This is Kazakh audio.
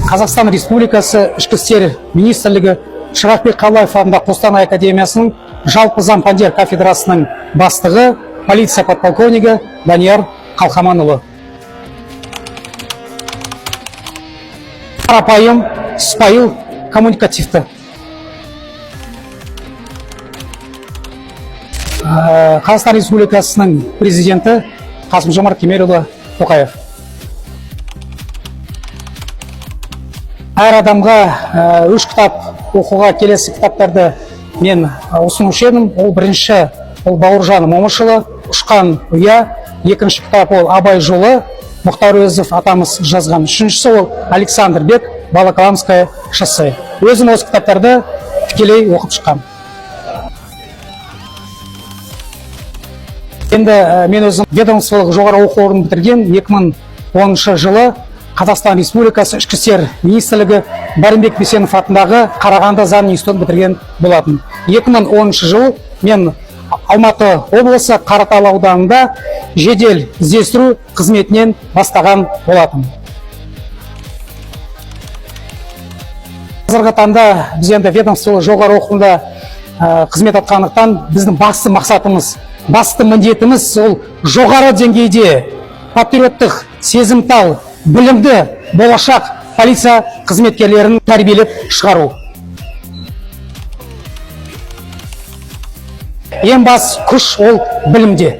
Қазақстан Республикасы Ішкі істер министрлігі Шырақбек Қалаев атындағы Қостанай академиясының жалпы зампандер кафедрасының бастығы, полиция подполковнигі Данияр Қалқаманұлы. Қарапайым, сыпайы, коммуникативті. Қазақстан Республикасының президенті Қасым-Жомарт Кемелұлы Тоқаев. Әр адамға 3 кітап оқуға келесі кітаптарды мен ұсынушы едім. Ол бірінші, ол Бауыржан Момышұлы «Ұшқан ұя», екінші кітап ол Абай жолы, Мұхтар Әуезов атамыз жазған. Үшіншісі ол Александр Бек, Волоколамское шоссе. Өзім осы кітаптарды тікелей оқып шыққам. Енді мен өзім ведомстволық жоғары оқу орнын бітірген 2010 жылы Қазақстан Республикасы Ішкі істер министрлігі Бәрімбек Бейсенов атындағы Қарағанды заң институтын бітірген болатын. 2010 жыл мен Алматы облысы Қаратал ауданында жедел іздестіру қызметінен бастаған болатын. Қазіргі таңда біз енді ведомстволық жоғары оқуда қызмет атқандықтан біздің басты мақсатымыз, басты міндетіміз ол жоғары деңгейде патриоттық, сезімтал, білімді болашақ полиция қызметкерлерін тәрбиелеп шығару. Ең бас күш ол білімде.